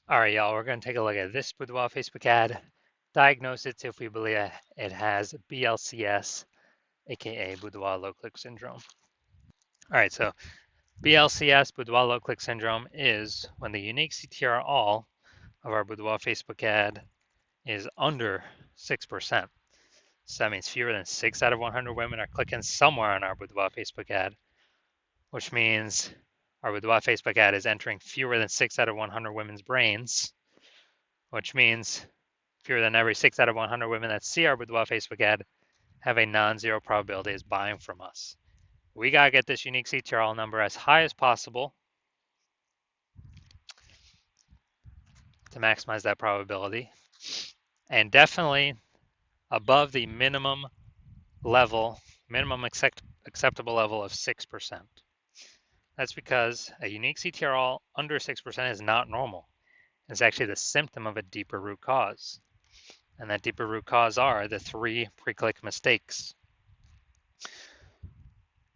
All right, y'all, we're going to take a look at this Boudoir Facebook ad, diagnose it if we believe it has BLCS, aka Boudoir low click syndrome. All right, so BLCS, Boudoir low click syndrome, is when the unique CTR all of our Boudoir Facebook ad is under 6%. So that means fewer than 6 out of 100 women are clicking somewhere on our Boudoir Facebook ad, which means our Boudoir Facebook ad is entering fewer than 6 out of 100 women's brains, which means fewer than every 6 out of 100 women that see our Boudoir Facebook ad have a non-zero probability of buying from us. We got to get this unique CTRL number as high as possible to maximize that probability, and definitely above the minimum level, minimum acceptable level of 6%. That's because a unique CTRL under 6% is not normal. It's actually the symptom of a deeper root cause. And that deeper root cause are the 3 pre-click mistakes.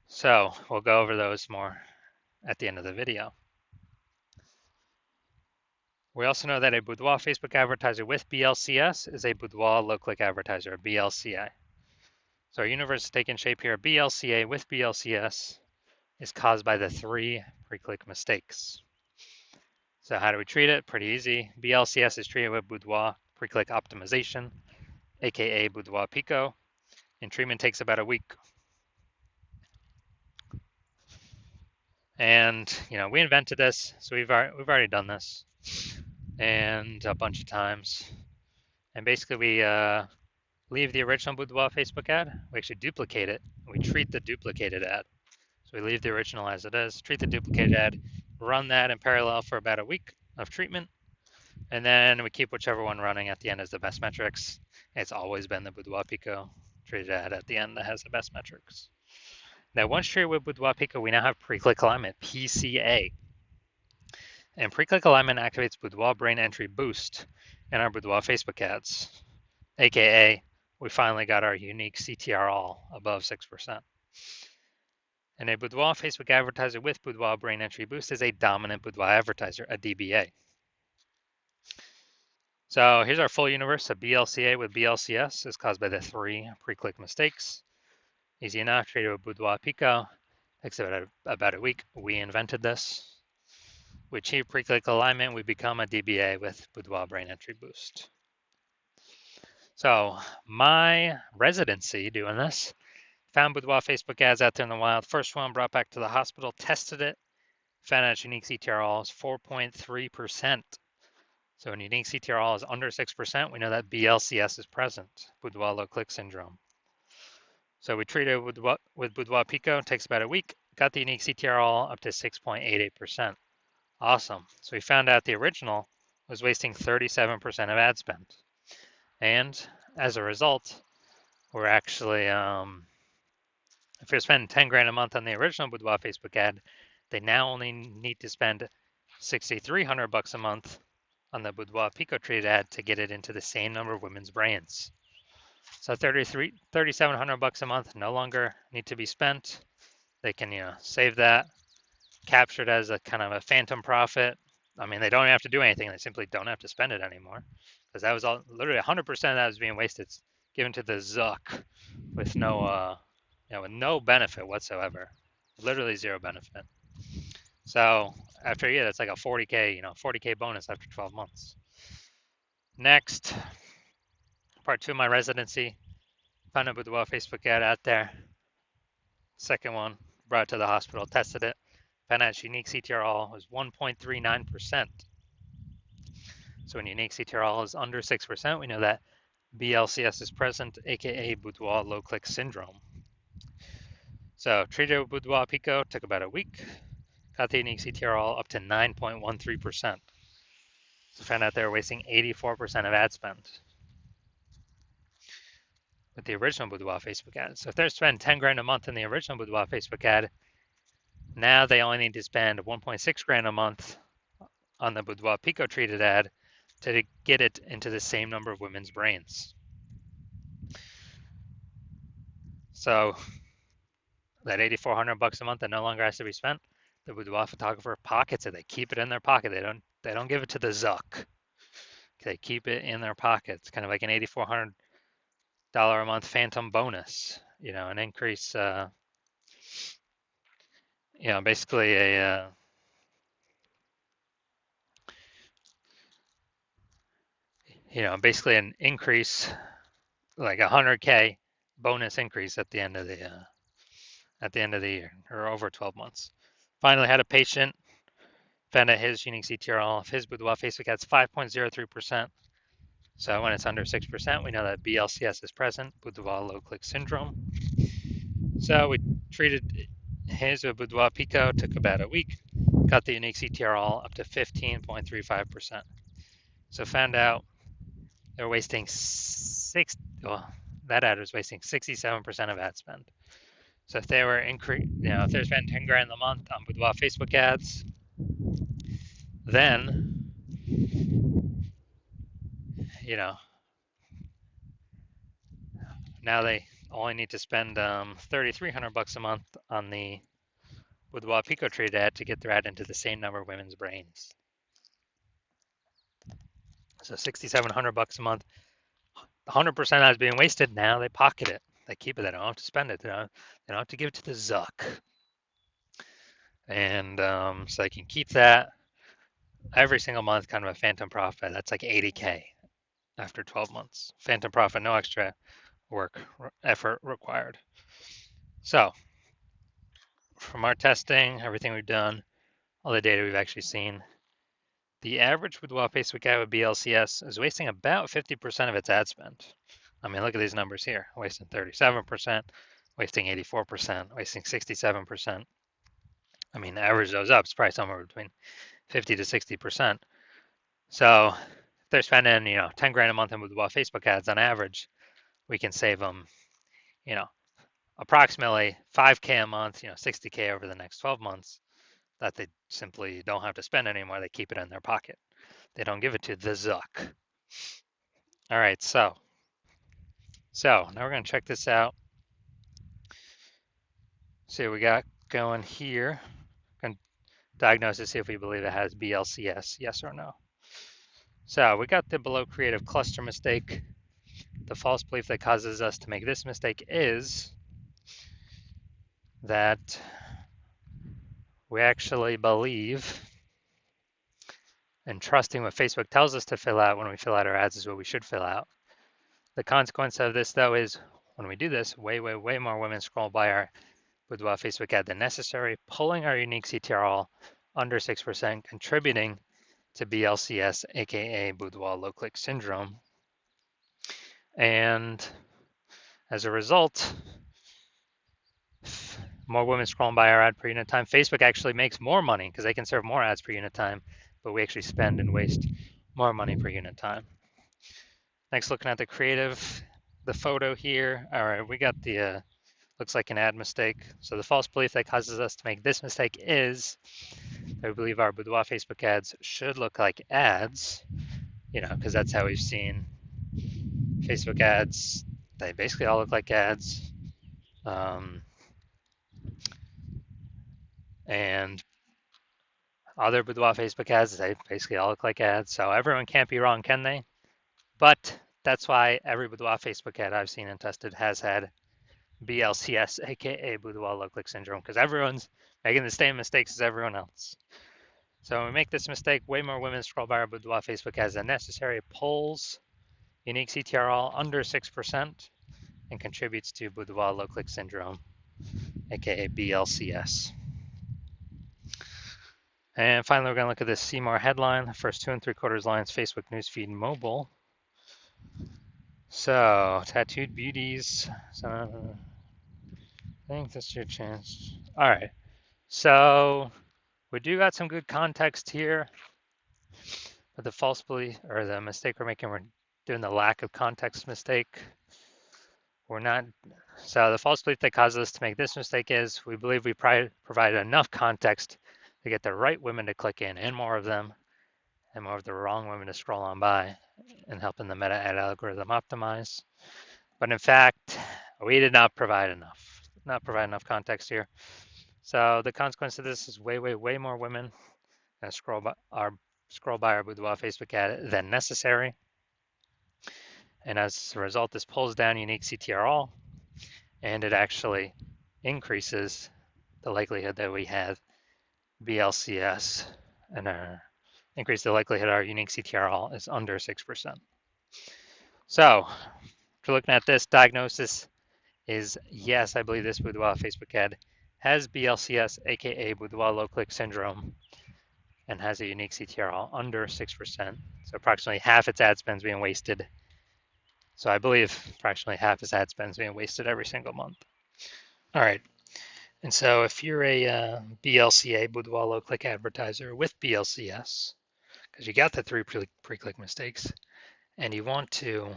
So we'll go over those more at the end of the video. We also know that a Boudoir Facebook advertiser with BLCS is a Boudoir low-click advertiser, a BLCA. So our universe is taking shape here. BLCA with BLCS is caused by the 3 pre-click mistakes. So how do we treat it? Pretty easy. BLCS is treated with Boudoir pre-click optimization, aka Boudoir Pico, and treatment takes about a week. And we invented this, so we've already done this, and a bunch of times. And basically, we leave the original Boudoir Facebook ad. We actually duplicate it. We treat the duplicated ad. So we leave the original as it is, treat the duplicated ad, run that in parallel for about a week of treatment, and then we keep whichever one running at the end as the best metrics. It's always been the Boudoir Pico treated ad at the end that has the best metrics. Now, once treated with Boudoir Pico, we now have pre-click alignment, PCA. And pre-click alignment activates Boudoir brain entry boost in our Boudoir Facebook ads, aka we finally got our unique CTR all above 6%. And a Boudoir Facebook advertiser with Boudoir brain entry boost is a dominant Boudoir advertiser, a DBA. So here's our full universe. A BLCA with BLCS is caused by the 3 pre-click mistakes. Easy enough, treated with Boudoir Pico. Takes about a week. We invented this. We achieve pre-click alignment. We become a DBA with Boudoir brain entry boost. So my residency doing this, found Boudoir Facebook ads out there in the wild. First one brought back to the hospital, tested it, found out its unique CTRL is 4.3%. So when unique CTRL is under 6%, we know that BLCS is present, Boudoir low click syndrome. So we treated it with Boudoir Pico, it takes about a week, got the unique CTRL up to 6.88%. Awesome. So we found out the original was wasting 37% of ad spend. And as a result, we're actually, if you're spending 10 grand a month on the original Boudoir Facebook ad, they now only need to spend 6,300 bucks a month on the Boudoir Pico treated ad to get it into the same number of women's brains. So 3,700 bucks a month no longer need to be spent. They can, save that, capture it as a kind of a phantom profit. I mean, they don't have to do anything. They simply don't have to spend it anymore, because that was all literally 100% of that was being wasted. It's given to the Zuck with no, with no benefit whatsoever, literally zero benefit. So after a year, that's like a 40K, 40K bonus after 12 months. Next, part 2 of my residency, found a Boudoir Facebook ad out there. Second one, brought it to the hospital, tested it, found out its unique CTRL was 1.39%. So when unique CTRL is under 6%, we know that BLCS is present, aka Boudoir low click syndrome. So treated with Boudoir Pico, took about a week, got the unique CTRL up to 9.13%. So found out they were wasting 84% of ad spend with the original Boudoir Facebook ad. So if they're spending 10 grand a month in the original Boudoir Facebook ad, now they only need to spend 1.6 grand a month on the Boudoir Pico treated ad to get it into the same number of women's brains. So that 8,400 bucks a month that no longer has to be spent, the Boudoir photographer pockets it. They keep it in their pocket. They They don't give it to the Zuck. They keep it in their pockets, kind of like an $8,400 a month phantom bonus. An increase. Basically basically an increase, like 100K bonus increase at the end of the year, or over 12 months. Finally, had a patient found out his unique CTRL of his Boudoir Facebook ads 5.03%. So when it's under 6%, we know that BLCS is present, Boudoir low click syndrome. So we treated his with Boudoir Pico, took about a week, got the unique CTRL up to 15.35%. So found out they're wasting that ad was wasting 67% of ad spend. So if they were if they're spending 10 grand a month on Boudoir Facebook ads, then now they only need to spend $3,300 a month on the Boudoir Pico Trade ad to get their ad into the same number of women's brains. So $6,700 a month, 100% that's being wasted. Now they pocket it. They keep it. They don't have to spend it. They don't have to give it to the Zuck. And so they can keep that every single month, kind of a phantom profit. That's like 80K after 12 months. Phantom profit, no extra effort required. So from our testing, everything we've done, all the data we've actually seen, the average Boudoir Facebook ad with BLCS is wasting about 50% of its ad spend. I mean, look at these numbers here. Wasting 37%, wasting 84%, wasting 67%. I mean, average those up, it's probably somewhere between 50 to 60%. So if they're spending, 10 grand a month in Boudoir Facebook ads on average, we can save them, approximately 5K a month, 60K over the next 12 months that they simply don't have to spend anymore. They keep it in their pocket. They don't give it to the Zuck. All right, so now we're going to check this out. See what we got going here. Going to diagnose to see if we believe it has BLCS, yes or no. So we got the below creative cluster mistake. The false belief that causes us to make this mistake is that we actually believe and trusting what Facebook tells us to fill out when we fill out our ads is what we should fill out. The consequence of this, though, is when we do this, way more women scroll by our Boudoir Facebook ad than necessary, pulling our unique CTRL under 6%, contributing to BLCS, aka Boudoir low click syndrome. And as a result, more women scrolling by our ad per unit time. Facebook actually makes more money because they can serve more ads per unit time, but we actually spend and waste more money per unit time. Next, looking at the creative, the photo here. All right, we got the, looks like an ad mistake. So the false belief that causes us to make this mistake is that we believe our Boudoir Facebook ads should look like ads, because that's how we've seen Facebook ads. They basically all look like ads. And other Boudoir Facebook ads, they basically all look like ads. So everyone can't be wrong, can they? But that's why every Boudoir Facebook ad I've seen and tested has had BLCS, aka Boudoir low click syndrome, because everyone's making the same mistakes as everyone else. So when we make this mistake, way more women scroll by our Boudoir Facebook ads than necessary, pulls unique CTRL under 6%, and contributes to Boudoir low click syndrome, aka BLCS. And finally, we're going to look at this See More headline, the first 2 3/4 lines, Facebook newsfeed mobile. So, tattooed beauties. So, I think that's your chance. All right. So, we do got some good context here. But the false belief, or the mistake we're making, we're doing the lack of context mistake. We're not. So, the false belief that causes us to make this mistake is we believe we provided enough context to get the right women to click in, and more of them, and more of the wrong women to scroll on by, and helping the meta ad algorithm optimize. But in fact, we did not provide enough context here. So the consequence of this is way more women scroll by our scroll by our Boudoir Facebook ad than necessary. And as a result, this pulls down unique CTRL, and it actually increases the likelihood that we have BLCS, and increase the likelihood our unique CTRL is under 6%. So if you're looking at this, diagnosis is yes, I believe this Boudoir Facebook ad has BLCS, aka Boudoir low click syndrome, and has a unique CTRL under 6%. So approximately half its ad spend is being wasted. So I believe approximately half its ad spend is being wasted every single month. All right. And so if you're a BLCA, Boudoir low click advertiser with BLCS, because you got the 3 pre-click mistakes, and you want to,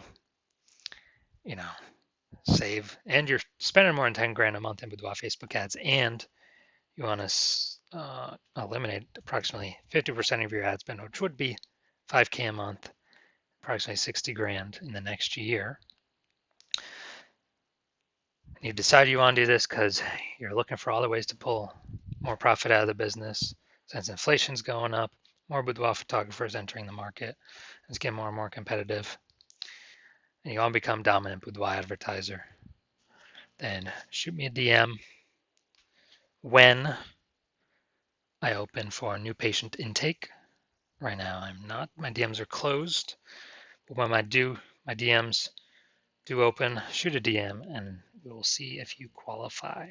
you know, save, and you're spending more than 10 grand a month in Boudoir Facebook ads, and you want to eliminate approximately 50% of your ad spend, which would be 5K a month, approximately 60 grand in the next year. And you decide you want to do this because you're looking for other ways to pull more profit out of the business. Since inflation's going up, more boudoir photographers entering the market. It's getting more and more competitive. And you want to become dominant boudoir advertiser. Then shoot me a DM when I open for a new patient intake. Right now I'm not. My DMs are closed. But when my DMs do open, shoot a DM and we will see if you qualify.